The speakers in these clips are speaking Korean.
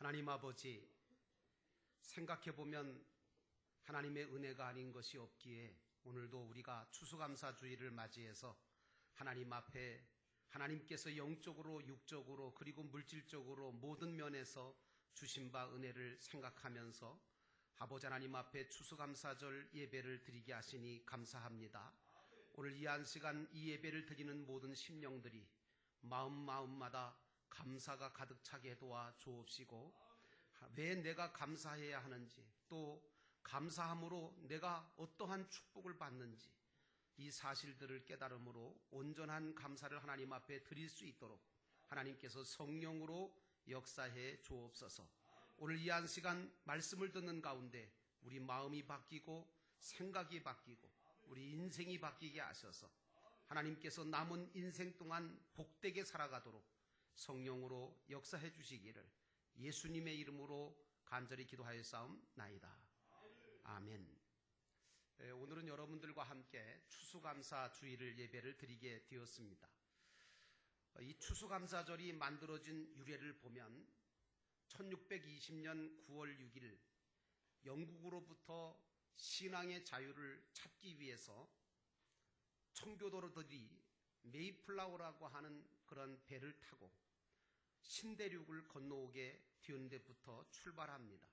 하나님 아버지, 생각해보면 하나님의 은혜가 아닌 것이 없기에 오늘도 우리가 추수감사주의를 맞이해서 하나님 앞에 하나님께서 영적으로 육적으로 그리고 물질적으로 모든 면에서 주신 바 은혜를 생각하면서 아버지 하나님 앞에 추수감사절 예배를 드리게 하시니 감사합니다. 오늘 이 한 시간 이 예배를 드리는 모든 심령들이 마음마다 감사가 가득 차게 도와 주옵시고, 왜 내가 감사해야 하는지, 또 감사함으로 내가 어떠한 축복을 받는지 이 사실들을 깨달음으로 온전한 감사를 하나님 앞에 드릴 수 있도록 하나님께서 성령으로 역사해 주옵소서. 오늘 이 한 시간 말씀을 듣는 가운데 우리 마음이 바뀌고 생각이 바뀌고 우리 인생이 바뀌게 하셔서 하나님께서 남은 인생 동안 복되게 살아가도록 성령으로 역사해 주시기를 예수님의 이름으로 간절히 기도하였사옵나이다. 아멘. 오늘은 여러분들과 함께 추수감사주의를 예배를 드리게 되었습니다. 이 추수감사절이 만들어진 유래를 보면 1620년 9월 6일 영국으로부터 신앙의 자유를 찾기 위해서 청교도들이 메이플라워라고 하는 그런 배를 타고 신대륙을 건너오게 된 데부터 출발합니다.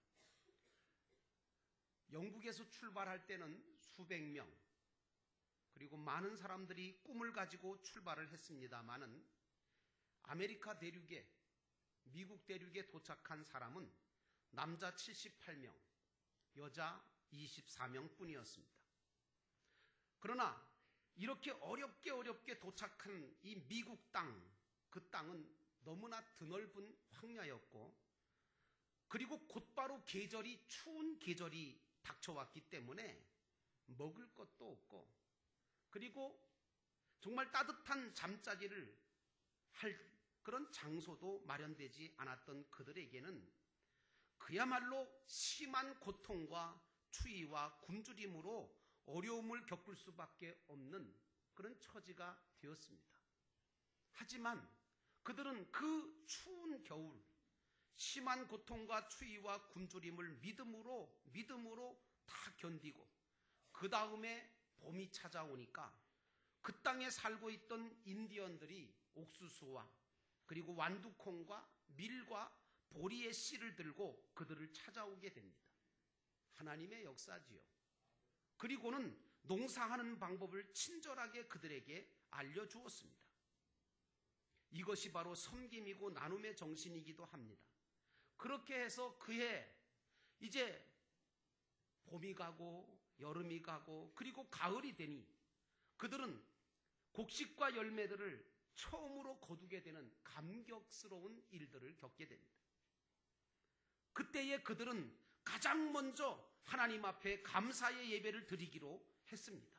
영국에서 출발할 때는 수백 명, 그리고 많은 사람들이 꿈을 가지고 출발을 했습니다마는 아메리카 대륙에, 미국 대륙에 도착한 사람은 남자 78명, 여자 24명 뿐이었습니다. 그러나 이렇게 어렵게 도착한 이 미국 땅, 그 땅은 너무나 드넓은 황야였고, 그리고 곧바로 추운 계절이 닥쳐왔기 때문에 먹을 것도 없고, 그리고 정말 따뜻한 잠자리를 할 그런 장소도 마련되지 않았던 그들에게는 그야말로 심한 고통과 추위와 굶주림으로 어려움을 겪을 수밖에 없는 그런 처지가 되었습니다. 하지만 그들은 그 추운 겨울, 심한 고통과 추위와 굶주림을 믿음으로 다 견디고, 그 다음에 봄이 찾아오니까 그 땅에 살고 있던 인디언들이 옥수수와 그리고 완두콩과 밀과 보리의 씨를 들고 그들을 찾아오게 됩니다. 하나님의 역사지요. 그리고는 농사하는 방법을 친절하게 그들에게 알려주었습니다. 이것이 바로 섬김이고 나눔의 정신이기도 합니다. 그렇게 해서 그해 이제 봄이 가고 여름이 가고 그리고 가을이 되니 그들은 곡식과 열매들을 처음으로 거두게 되는 감격스러운 일들을 겪게 됩니다. 그때에 그들은 가장 먼저 하나님 앞에 감사의 예배를 드리기로 했습니다.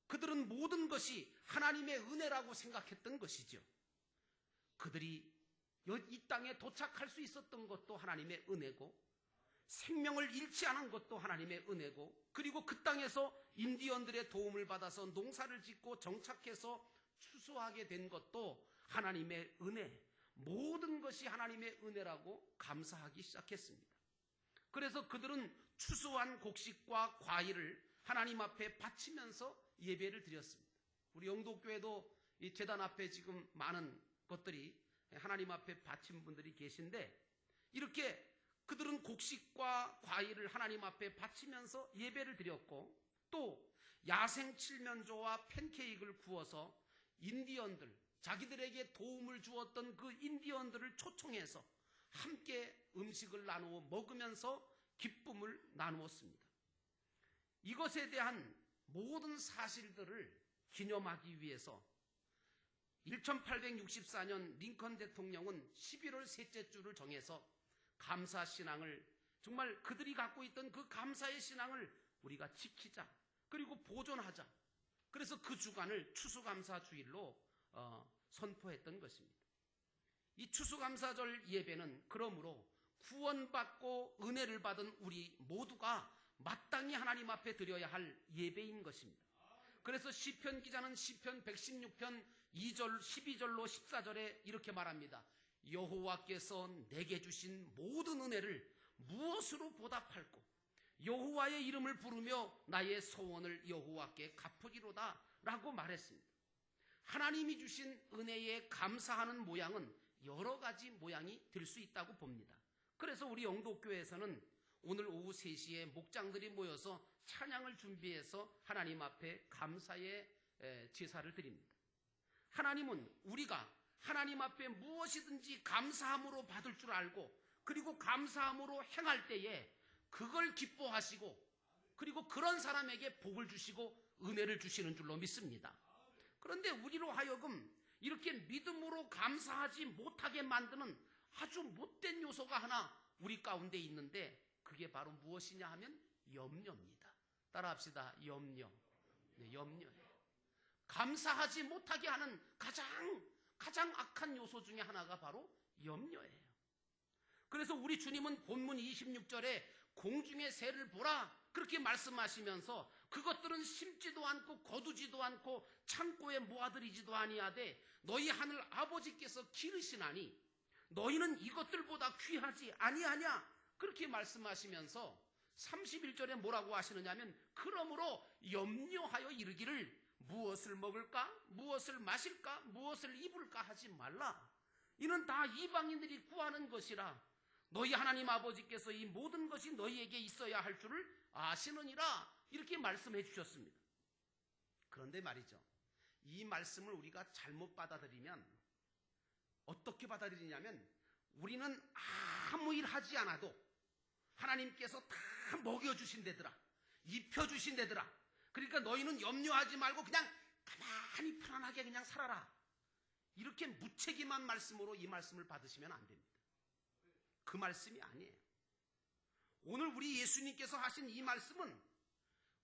그들은 모든 것이 하나님의 은혜라고 생각했던 것이죠. 그들이 이 땅에 도착할 수 있었던 것도 하나님의 은혜고, 생명을 잃지 않은 것도 하나님의 은혜고, 그리고 그 땅에서 인디언들의 도움을 받아서 농사를 짓고 정착해서 추수하게 된 것도 하나님의 은혜, 모든 것이 하나님의 은혜라고 감사하기 시작했습니다. 그래서 그들은 추수한 곡식과 과일을 하나님 앞에 바치면서 예배를 드렸습니다. 우리 영도교회도 이 제단 앞에 지금 많은 것들이 하나님 앞에 바친 분들이 계신데, 이렇게 그들은 곡식과 과일을 하나님 앞에 바치면서 예배를 드렸고, 또 야생 칠면조와 팬케이크를 구워서 인디언들, 자기들에게 도움을 주었던 그 인디언들을 초청해서 함께 음식을 나누어 먹으면서 기쁨을 나누었습니다. 이것에 대한 모든 사실들을 기념하기 위해서 1864년 링컨 대통령은 11월 셋째 주를 정해서 감사신앙을, 정말 그들이 갖고 있던 그 감사의 신앙을 우리가 지키자, 그리고 보존하자. 그래서 그 주간을 추수감사주일로 선포했던 것입니다. 이 추수감사절 예배는 그러므로 구원받고 은혜를 받은 우리 모두가 마땅히 하나님 앞에 드려야 할 예배인 것입니다. 그래서 시편 기자는 시편 116편 2절, 12절로 14절에 이렇게 말합니다. 여호와께서 내게 주신 모든 은혜를 무엇으로 보답할꼬? 여호와의 이름을 부르며 나의 소원을 여호와께 갚으리로다 라고 말했습니다. 하나님이 주신 은혜에 감사하는 모양은 여러 가지 모양이 될 수 있다고 봅니다. 그래서 우리 영도교회에서는 오늘 오후 3시에 목장들이 모여서 찬양을 준비해서 하나님 앞에 감사의 제사를 드립니다. 하나님은 우리가 하나님 앞에 무엇이든지 감사함으로 받을 줄 알고, 그리고 감사함으로 행할 때에 그걸 기뻐하시고, 그리고 그런 사람에게 복을 주시고 은혜를 주시는 줄로 믿습니다. 그런데 우리로 하여금 이렇게 믿음으로 감사하지 못하게 만드는 아주 못된 요소가 하나 우리 가운데 있는데, 그게 바로 무엇이냐 하면 염려입니다. 따라합시다. 염려. 네, 염려예요. 감사하지 못하게 하는 가장 악한 요소 중에 하나가 바로 염려예요. 그래서 우리 주님은 본문 26절에 공중의 새를 보라 그렇게 말씀하시면서, 그것들은 심지도 않고 거두지도 않고 창고에 모아들이지도 아니하되 너희 하늘 아버지께서 기르시나니 너희는 이것들보다 귀하지 아니하냐 그렇게 말씀하시면서 31절에 뭐라고 하시느냐면, 그러므로 염려하여 이르기를 무엇을 먹을까, 무엇을 마실까, 무엇을 입을까 하지 말라. 이는 다 이방인들이 구하는 것이라. 너희 하나님 아버지께서 이 모든 것이 너희에게 있어야 할 줄을 아시느니라. 이렇게 말씀해 주셨습니다. 그런데 말이죠, 이 말씀을 우리가 잘못 받아들이면 어떻게 받아들이냐면, 우리는 아무 일 하지 않아도 하나님께서 다 먹여주신대더라, 입혀주신대더라, 그러니까 너희는 염려하지 말고 그냥 가만히 편안하게 그냥 살아라, 이렇게 무책임한 말씀으로 이 말씀을 받으시면 안 됩니다. 그 말씀이 아니에요. 오늘 우리 예수님께서 하신 이 말씀은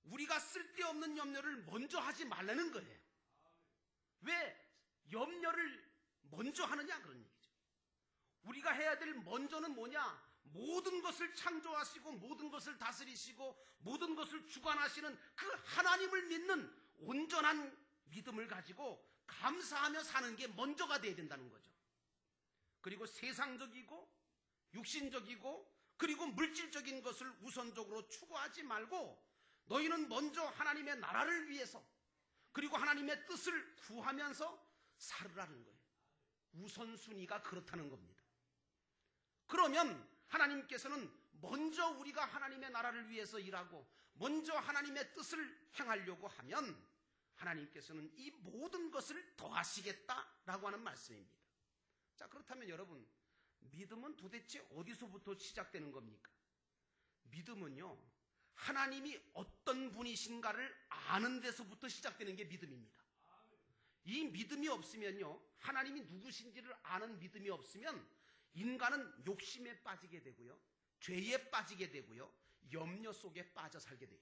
우리가 쓸데없는 염려를 먼저 하지 말라는 거예요. 왜 염려를 먼저 하느냐 그런 얘기죠. 우리가 해야 될 먼저는 뭐냐? 모든 것을 창조하시고 모든 것을 다스리시고 모든 것을 주관하시는 그 하나님을 믿는 온전한 믿음을 가지고 감사하며 사는 게 먼저가 돼야 된다는 거죠. 그리고 세상적이고 육신적이고 그리고 물질적인 것을 우선적으로 추구하지 말고 너희는 먼저 하나님의 나라를 위해서 그리고 하나님의 뜻을 구하면서 살으라는 거예요. 우선순위가 그렇다는 겁니다. 그러면 하나님께서는 먼저 우리가 하나님의 나라를 위해서 일하고 먼저 하나님의 뜻을 행하려고 하면 하나님께서는 이 모든 것을 더하시겠다라고 하는 말씀입니다. 자, 그렇다면 여러분, 믿음은 도대체 어디서부터 시작되는 겁니까? 믿음은요, 하나님이 어떤 분이신가를 아는 데서부터 시작되는 게 믿음입니다. 이 믿음이 없으면요, 하나님이 누구신지를 아는 믿음이 없으면 인간은 욕심에 빠지게 되고요, 죄에 빠지게 되고요, 염려 속에 빠져 살게 돼요.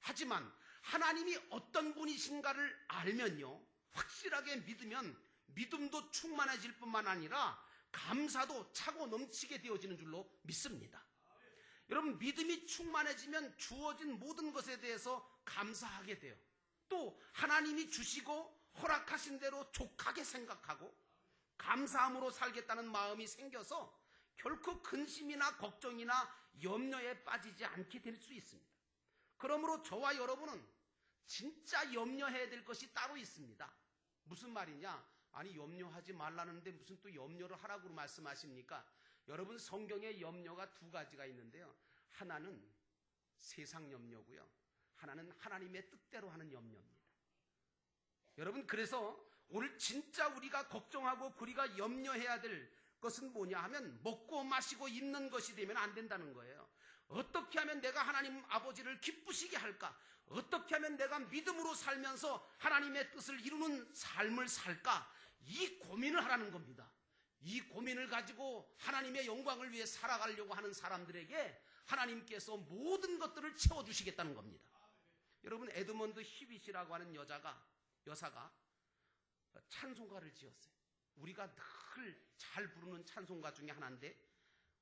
하지만 하나님이 어떤 분이신가를 알면요, 확실하게 믿으면 믿음도 충만해질 뿐만 아니라 감사도 차고 넘치게 되어지는 줄로 믿습니다. 여러분, 믿음이 충만해지면 주어진 모든 것에 대해서 감사하게 돼요. 또 하나님이 주시고 허락하신 대로 족하게 생각하고 감사함으로 살겠다는 마음이 생겨서 결코 근심이나 걱정이나 염려에 빠지지 않게 될 수 있습니다. 그러므로 저와 여러분은 진짜 염려해야 될 것이 따로 있습니다. 무슨 말이냐? 아니, 염려하지 말라는데 무슨 또 염려를 하라고 말씀하십니까? 여러분, 성경에 염려가 두 가지가 있는데요, 하나는 세상 염려고요, 하나는 하나님의 뜻대로 하는 염려입니다. 여러분, 그래서 오늘 진짜 우리가 걱정하고 우리가 염려해야 될 것은 뭐냐 하면 먹고 마시고 입는 것이 되면 안 된다는 거예요. 어떻게 하면 내가 하나님 아버지를 기쁘시게 할까? 어떻게 하면 내가 믿음으로 살면서 하나님의 뜻을 이루는 삶을 살까? 이 고민을 하라는 겁니다. 이 고민을 가지고 하나님의 영광을 위해 살아가려고 하는 사람들에게 하나님께서 모든 것들을 채워주시겠다는 겁니다. 여러분, 에드먼드 히빗이라고 하는 여사가 찬송가를 지었어요. 우리가 늘 잘 부르는 찬송가 중에 하나인데,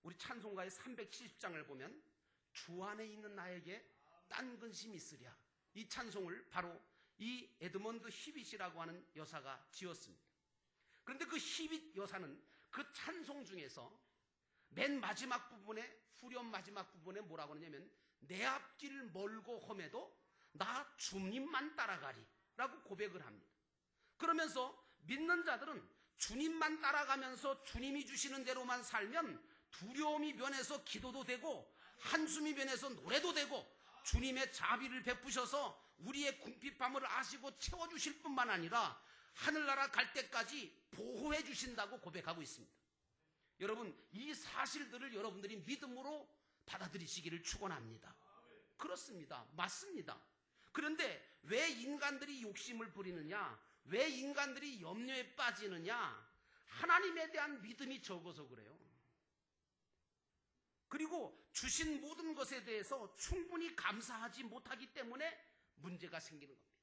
우리 찬송가의 370장을 보면 주 안에 있는 나에게 딴 근심이 있으랴, 이 찬송을 바로 이 에드먼드 히빗이라고 하는 여사가 지었습니다. 그런데 그 히빗 여사는 그 찬송 중에서 맨 마지막 부분에, 후렴 마지막 부분에 뭐라고 하냐면 내 앞길 멀고 험해도 나 주님만 따라가리 라고 고백을 합니다. 그러면서 믿는 자들은 주님만 따라가면서 주님이 주시는 대로만 살면 두려움이 면해서 기도도 되고 한숨이 면해서 노래도 되고 주님의 자비를 베푸셔서 우리의 궁핍함을 아시고 채워주실 뿐만 아니라 하늘나라 갈 때까지 보호해 주신다고 고백하고 있습니다. 여러분, 이 사실들을 여러분들이 믿음으로 받아들이시기를 축원합니다. 그렇습니다. 맞습니다. 그런데 왜 인간들이 욕심을 부리느냐? 왜 인간들이 염려에 빠지느냐? 하나님에 대한 믿음이 적어서 그래요. 그리고 주신 모든 것에 대해서 충분히 감사하지 못하기 때문에 문제가 생기는 겁니다.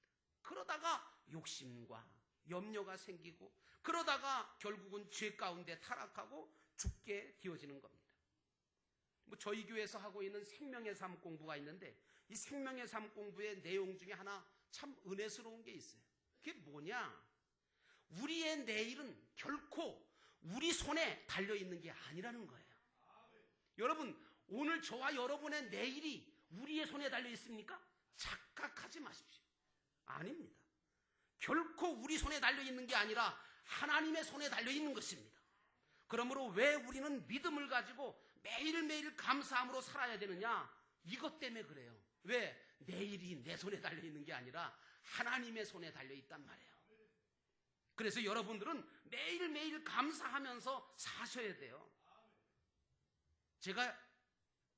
그러다가 욕심과 염려가 생기고 그러다가 결국은 죄 가운데 타락하고 죽게 되어지는 겁니다. 저희 교회에서 하고 있는 생명의 삶 공부가 있는데 이 생명의 삶 공부의 내용 중에 하나 참 은혜스러운 게 있어요. 그게 뭐냐? 우리의 내일은 결코 우리 손에 달려있는 게 아니라는 거예요. 여러분, 오늘 저와 여러분의 내일이 우리의 손에 달려있습니까? 착각하지 마십시오. 아닙니다. 결코 우리 손에 달려있는 게 아니라 하나님의 손에 달려있는 것입니다. 그러므로 왜 우리는 믿음을 가지고 매일매일 감사함으로 살아야 되느냐? 이것 때문에 그래요. 왜? 내일이 내 손에 달려있는 게 아니라 하나님의 손에 달려있단 말이에요. 그래서 여러분들은 매일매일 감사하면서 사셔야 돼요. 제가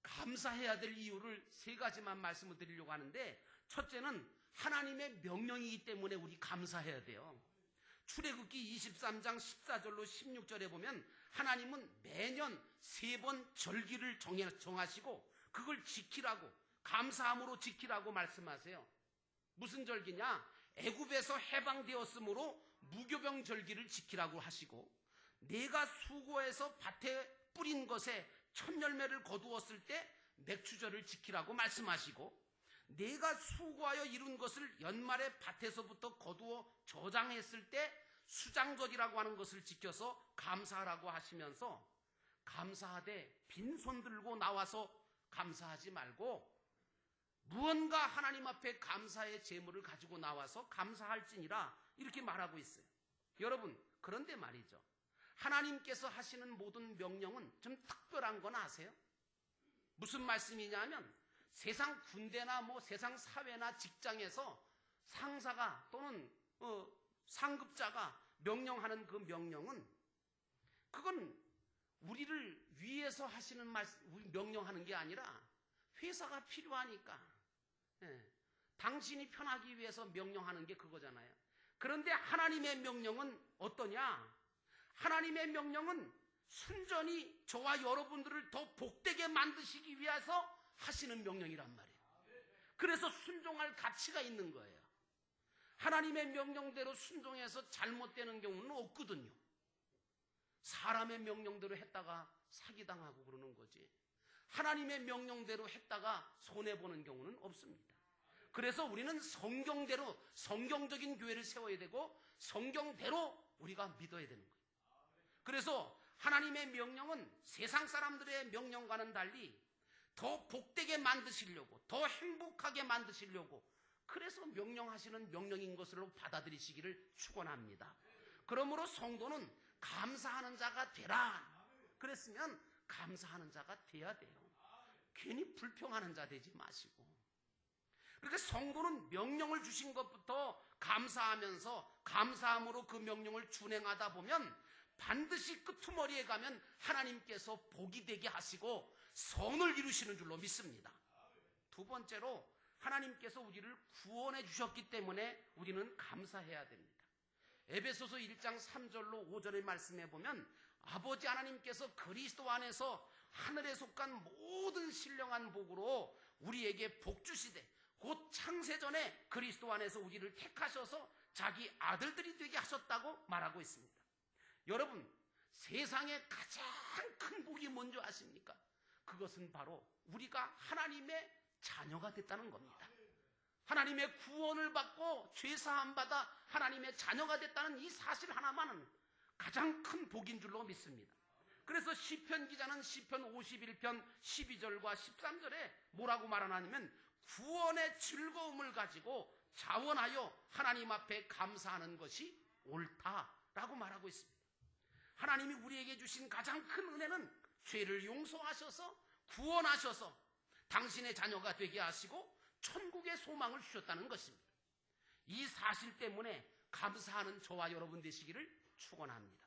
감사해야 될 이유를 세 가지만 말씀을 드리려고 하는데, 첫째는 하나님의 명령이기 때문에 우리 감사해야 돼요. 출애굽기 23장 14절로 16절에 보면 하나님은 매년 3번 절기를 정하시고 그걸 지키라고, 감사함으로 지키라고 말씀하세요. 무슨 절기냐? 애굽에서 해방되었으므로 무교병 절기를 지키라고 하시고, 내가 수고해서 밭에 뿌린 것에 첫 열매를 거두었을 때 맥추절을 지키라고 말씀하시고, 내가 수고하여 이룬 것을 연말에 밭에서부터 거두어 저장했을 때 수장절이라고 하는 것을 지켜서 감사하라고 하시면서, 감사하되 빈손 들고 나와서 감사하지 말고 무언가 하나님 앞에 감사의 제물을 가지고 나와서 감사할지니라, 이렇게 말하고 있어요. 여러분, 그런데 말이죠, 하나님께서 하시는 모든 명령은 좀 특별한 건 아세요? 무슨 말씀이냐면, 세상 군대나 세상 사회나 직장에서 상사가 또는 상급자가 명령하는 그 명령은, 그건 우리를 위해서 하시는 명령하는 게 아니라 회사가 필요하니까, 당신이 편하기 위해서 명령하는 게 그거잖아요. 그런데 하나님의 명령은 어떠냐? 하나님의 명령은 순전히 저와 여러분들을 더 복되게 만드시기 위해서 하시는 명령이란 말이에요. 그래서 순종할 가치가 있는 거예요. 하나님의 명령대로 순종해서 잘못되는 경우는 없거든요. 사람의 명령대로 했다가 사기당하고 그러는 거지, 하나님의 명령대로 했다가 손해보는 경우는 없습니다. 그래서 우리는 성경대로, 성경적인 교회를 세워야 되고 성경대로 우리가 믿어야 되는 거예요. 그래서 하나님의 명령은 세상 사람들의 명령과는 달리 더 복되게 만드시려고, 더 행복하게 만드시려고, 그래서 명령하시는 명령인 것으로 받아들이시기를 축원합니다. 그러므로 성도는 감사하는 자가 되라 그랬으면 감사하는 자가 돼야 돼요. 괜히 불평하는 자 되지 마시고. 그러니까 성도는 명령을 주신 것부터 감사하면서 감사함으로 그 명령을 준행하다 보면 반드시 끄트머리에 가면 하나님께서 복이 되게 하시고 선을 이루시는 줄로 믿습니다. 두 번째로, 하나님께서 우리를 구원해 주셨기 때문에 우리는 감사해야 됩니다. 에베소서 1장 3절로 5절의 말씀에 보면 아버지 하나님께서 그리스도 안에서 하늘에 속한 모든 신령한 복으로 우리에게 복 주시되, 곧 창세전에 그리스도 안에서 우리를 택하셔서 자기 아들들이 되게 하셨다고 말하고 있습니다. 여러분, 세상에 가장 큰 복이 뭔지 아십니까? 그것은 바로 우리가 하나님의 자녀가 됐다는 겁니다. 하나님의 구원을 받고 죄사함 받아 하나님의 자녀가 됐다는 이 사실 하나만은 가장 큰 복인 줄로 믿습니다. 그래서 시편 기자는 시편 51편 12절과 13절에 뭐라고 말하냐면 구원의 즐거움을 가지고 자원하여 하나님 앞에 감사하는 것이 옳다라고 말하고 있습니다. 하나님이 우리에게 주신 가장 큰 은혜는 죄를 용서하셔서 구원하셔서 당신의 자녀가 되게 하시고 천국의 소망을 주셨다는 것입니다. 이 사실 때문에 감사하는 저와 여러분 되시기를 축원합니다.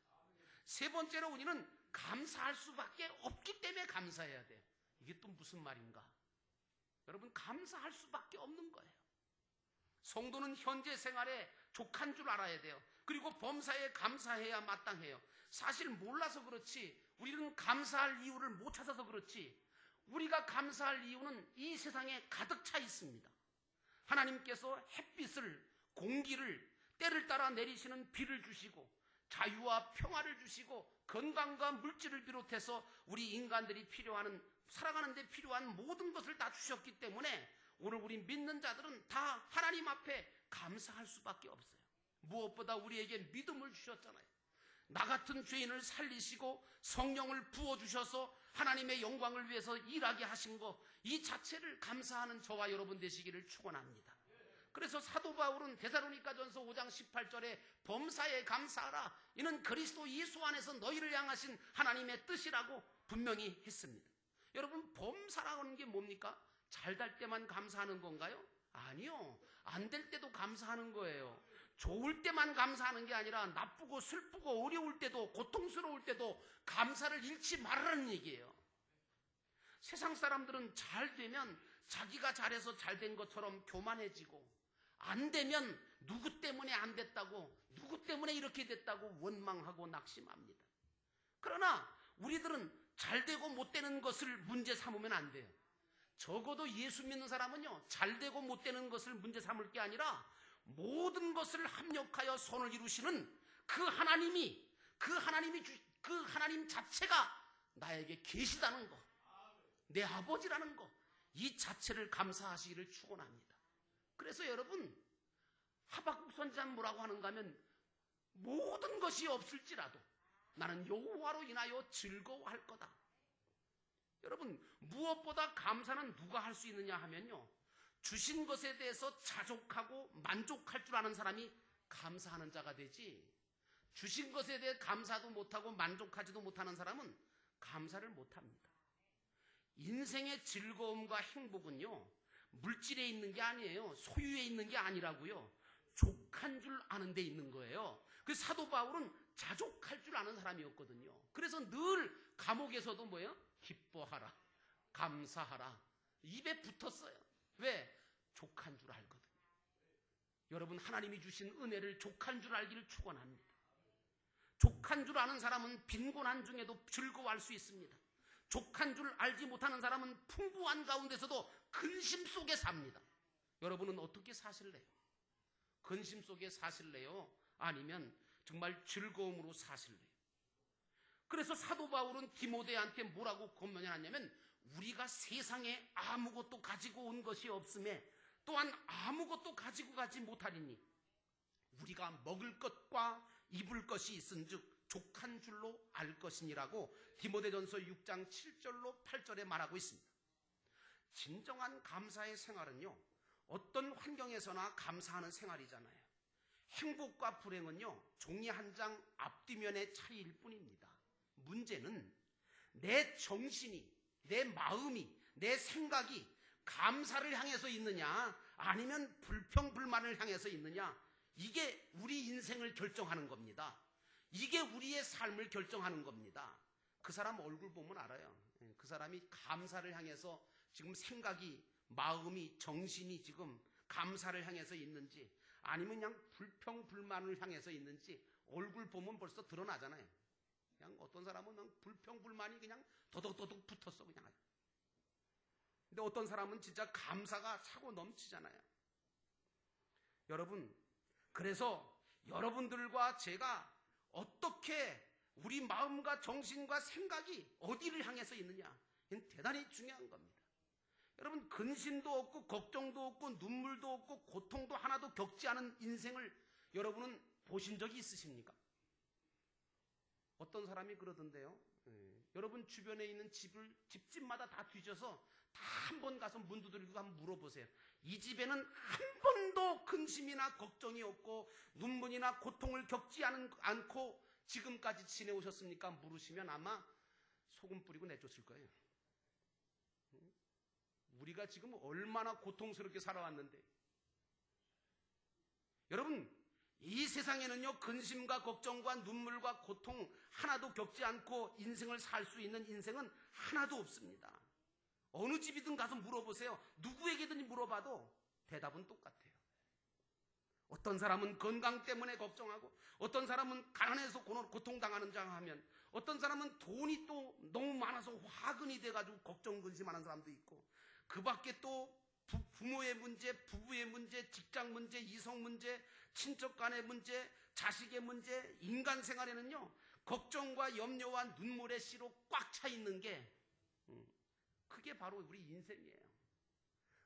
세 번째로 우리는 감사할 수밖에 없기 때문에 감사해야 돼요. 이게 또 무슨 말인가? 여러분, 감사할 수밖에 없는 거예요. 성도는 현재 생활에 족한 줄 알아야 돼요. 그리고 범사에 감사해야 마땅해요. 사실 몰라서 그렇지, 우리는 감사할 이유를 못 찾아서 그렇지, 우리가 감사할 이유는 이 세상에 가득 차 있습니다. 하나님께서 햇빛을, 공기를, 때를 따라 내리시는 비를 주시고 자유와 평화를 주시고 건강과 물질을 비롯해서 우리 인간들이 필요한, 살아가는 데 필요한 모든 것을 다 주셨기 때문에 오늘 우리 믿는 자들은 다 하나님 앞에 감사할 수밖에 없어요. 무엇보다 우리에게 믿음을 주셨잖아요. 나 같은 죄인을 살리시고 성령을 부어주셔서 하나님의 영광을 위해서 일하게 하신 것, 이 자체를 감사하는 저와 여러분 되시기를 축원합니다. 그래서 사도 바울은 데살로니가전서 5장 18절에 범사에 감사하라, 이는 그리스도 예수 안에서 너희를 향하신 하나님의 뜻이라고 분명히 했습니다. 여러분, 범사라고 하는 게 뭡니까? 잘 될 때만 감사하는 건가요? 아니요. 안 될 때도 감사하는 거예요. 좋을 때만 감사하는 게 아니라 나쁘고 슬프고 어려울 때도, 고통스러울 때도 감사를 잃지 말라는 얘기예요. 세상 사람들은 잘 되면 자기가 잘해서 잘 된 것처럼 교만해지고, 안 되면 누구 때문에 안 됐다고, 누구 때문에 이렇게 됐다고 원망하고 낙심합니다. 그러나 우리들은 잘 되고 못 되는 것을 문제 삼으면 안 돼요. 적어도 예수 믿는 사람은요, 잘 되고 못 되는 것을 문제 삼을 게 아니라 모든 것을 합력하여 선을 이루시는 그 하나님 자체가 나에게 계시다는 것, 내 아버지라는 것, 이 자체를 감사하시기를 축원합니다. 그래서 여러분, 하박국 선지자는 뭐라고 하는가 하면 모든 것이 없을지라도 나는 여호와로 인하여 즐거워할 거다. 여러분, 무엇보다 감사는 누가 할 수 있느냐 하면요, 주신 것에 대해서 자족하고 만족할 줄 아는 사람이 감사하는 자가 되지, 주신 것에 대해 감사도 못하고 만족하지도 못하는 사람은 감사를 못합니다. 인생의 즐거움과 행복은요, 물질에 있는 게 아니에요. 소유에 있는 게 아니라고요. 족한 줄 아는 데 있는 거예요. 그 사도 바울은 자족할 줄 아는 사람이었거든요. 그래서 늘 감옥에서도 뭐예요? 기뻐하라, 감사하라, 입에 붙었어요. 왜? 족한 줄 알거든요. 여러분, 하나님이 주신 은혜를 족한 줄 알기를 축원합니다. 족한 줄 아는 사람은 빈곤한 중에도 즐거워할 수 있습니다. 족한 줄 알지 못하는 사람은 풍부한 가운데서도 근심 속에 삽니다. 여러분은 어떻게 사실래요? 근심 속에 사실래요? 아니면 정말 즐거움으로 사실래요? 그래서 사도 바울은 디모데한테 뭐라고 권면하냐면, 우리가 세상에 아무것도 가지고 온 것이 없음에 또한 아무것도 가지고 가지 못하리니 우리가 먹을 것과 입을 것이 있은즉 족한 줄로 알 것이니라고 디모데전서 6장 7절로 8절에 말하고 있습니다. 진정한 감사의 생활은요, 어떤 환경에서나 감사하는 생활이잖아요. 행복과 불행은요, 종이 한 장 앞뒤면의 차이일 뿐입니다. 문제는 내 정신이, 내 마음이, 내 생각이 감사를 향해서 있느냐 아니면 불평불만을 향해서 있느냐, 이게 우리 인생을 결정하는 겁니다. 이게 우리의 삶을 결정하는 겁니다. 그 사람 얼굴 보면 알아요. 그 사람이 감사를 향해서 지금 생각이, 마음이, 정신이 지금 감사를 향해서 있는지 아니면 그냥 불평불만을 향해서 있는지 얼굴 보면 벌써 드러나잖아요. 그냥 어떤 사람은 그냥 불평불만이 그냥 도덕도덕 붙었어 그냥. 근데 어떤 사람은 진짜 감사가 차고 넘치잖아요. 여러분, 그래서 여러분들과 제가 어떻게 우리 마음과 정신과 생각이 어디를 향해서 있느냐, 이건 대단히 중요한 겁니다. 여러분, 근심도 없고 걱정도 없고 눈물도 없고 고통도 하나도 겪지 않은 인생을 여러분은 보신 적이 있으십니까? 어떤 사람이 그러던데요. 여러분 주변에 있는 집집마다 다 뒤져서 다 한 번 가서 문 두드리고 한번 물어보세요. 이 집에는 한 번도 근심이나 걱정이 없고 눈물이나 고통을 겪지 않고 지금까지 지내오셨습니까? 물으시면 아마 소금 뿌리고 내쫓을 거예요. 우리가 지금 얼마나 고통스럽게 살아왔는데. 여러분, 이 세상에는요, 근심과 걱정과 눈물과 고통 하나도 겪지 않고 인생을 살 수 있는 인생은 하나도 없습니다. 어느 집이든 가서 물어보세요. 누구에게든 물어봐도 대답은 똑같아요. 어떤 사람은 건강 때문에 걱정하고, 어떤 사람은 가난해서 고통당하는 자 하면, 어떤 사람은 돈이 또 너무 많아서 화근이 돼가지고 걱정 근심하는 사람도 있고, 그 밖에 또 부모의 문제, 부부의 문제, 직장 문제, 이성 문제, 친척 간의 문제, 자식의 문제, 인간 생활에는요, 걱정과 염려와 눈물의 씨로 꽉 차 있는 게 그게 바로 우리 인생이에요.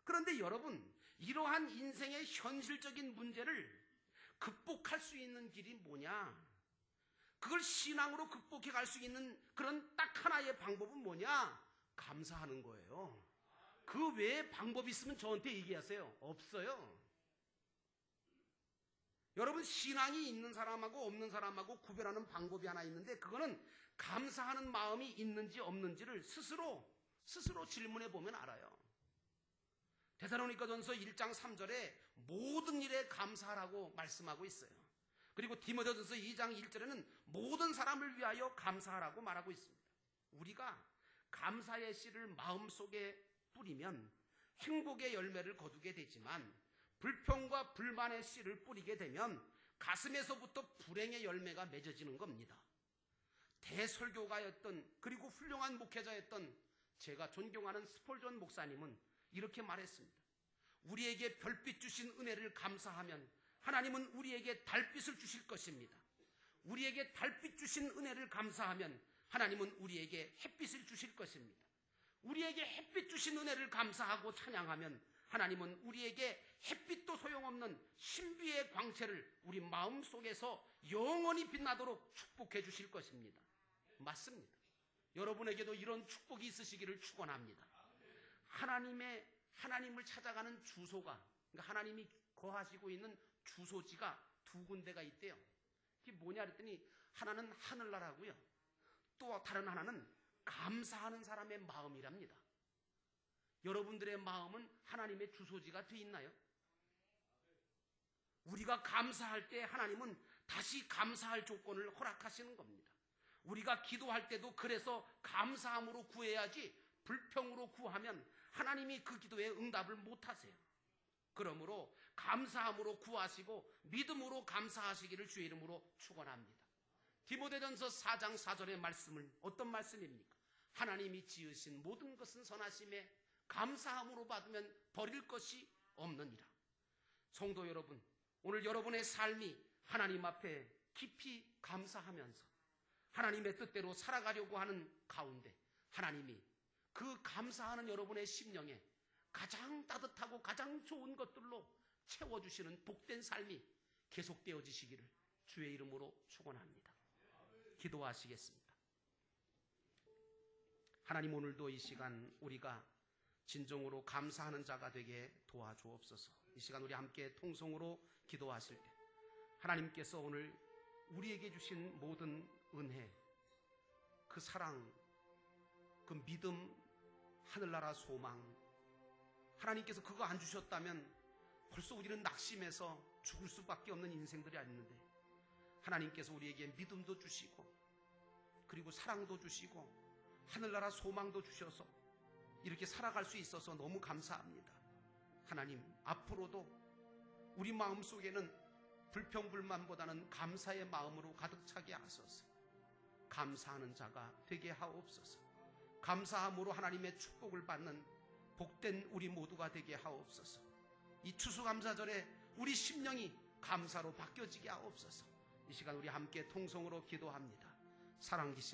그런데 여러분, 이러한 인생의 현실적인 문제를 극복할 수 있는 길이 뭐냐? 그걸 신앙으로 극복해 갈 수 있는 그런 딱 하나의 방법은 뭐냐? 감사하는 거예요. 그 외에 방법이 있으면 저한테 얘기하세요. 없어요. 여러분, 신앙이 있는 사람하고 없는 사람하고 구별하는 방법이 하나 있는데, 그거는 감사하는 마음이 있는지 없는지를 스스로 질문해 보면 알아요. 데살로니가전서 1장 3절에 모든 일에 감사하라고 말씀하고 있어요. 그리고 디모데전서 2장 1절에는 모든 사람을 위하여 감사하라고 말하고 있습니다. 우리가 감사의 씨를 마음속에 뿌리면 행복의 열매를 거두게 되지만, 불평과 불만의 씨를 뿌리게 되면 가슴에서부터 불행의 열매가 맺어지는 겁니다. 대설교가였던, 그리고 훌륭한 목회자였던 제가 존경하는 스폴전 목사님은 이렇게 말했습니다. 우리에게 별빛 주신 은혜를 감사하면 하나님은 우리에게 달빛을 주실 것입니다. 우리에게 달빛 주신 은혜를 감사하면 하나님은 우리에게 햇빛을 주실 것입니다. 우리에게 햇빛 주신 은혜를 감사하고 찬양하면 하나님은 우리에게 햇빛도 소용없는 신비의 광채를 우리 마음속에서 영원히 빛나도록 축복해 주실 것입니다. 맞습니다. 여러분에게도 이런 축복이 있으시기를 축원합니다. 하나님을 찾아가는 주소가, 그러니까 하나님이 거하시고 있는 주소지가 두 군데가 있대요. 그게 뭐냐 그랬더니 하나는 하늘나라고요. 또 다른 하나는 감사하는 사람의 마음이랍니다. 여러분들의 마음은 하나님의 주소지가 돼 있나요? 우리가 감사할 때 하나님은 다시 감사할 조건을 허락하시는 겁니다. 우리가 기도할 때도 그래서 감사함으로 구해야지 불평으로 구하면 하나님이 그 기도에 응답을 못하세요. 그러므로 감사함으로 구하시고 믿음으로 감사하시기를 주의 이름으로 축원합니다. 디모데전서 4장 4절의 말씀은 어떤 말씀입니까? 하나님이 지으신 모든 것은 선하심에 감사함으로 받으면 버릴 것이 없느니라. 성도 여러분, 오늘 여러분의 삶이 하나님 앞에 깊이 감사하면서 하나님의 뜻대로 살아가려고 하는 가운데 하나님이 그 감사하는 여러분의 심령에 가장 따뜻하고 가장 좋은 것들로 채워주시는 복된 삶이 계속되어지시기를 주의 이름으로 축원합니다. 기도하시겠습니다. 하나님, 오늘도 이 시간 우리가 진정으로 감사하는 자가 되게 도와주옵소서. 이 시간 우리 함께 통성으로 기도하실 때 하나님께서 오늘 우리에게 주신 모든 은혜, 그 사랑, 그 믿음, 하늘나라 소망, 하나님께서 그거 안 주셨다면 벌써 우리는 낙심해서 죽을 수밖에 없는 인생들이 아닌데, 하나님께서 우리에게 믿음도 주시고 그리고 사랑도 주시고 하늘나라 소망도 주셔서 이렇게 살아갈 수 있어서 너무 감사합니다. 하나님, 앞으로도 우리 마음속에는 불평불만보다는 감사의 마음으로 가득 차게 하소서. 감사하는 자가 되게 하옵소서. 감사함으로 하나님의 축복을 받는 복된 우리 모두가 되게 하옵소서. 이 추수감사절에 우리 심령이 감사로 바뀌어지게 하옵소서. 이 시간 우리 함께 통성으로 기도합니다. 사랑기시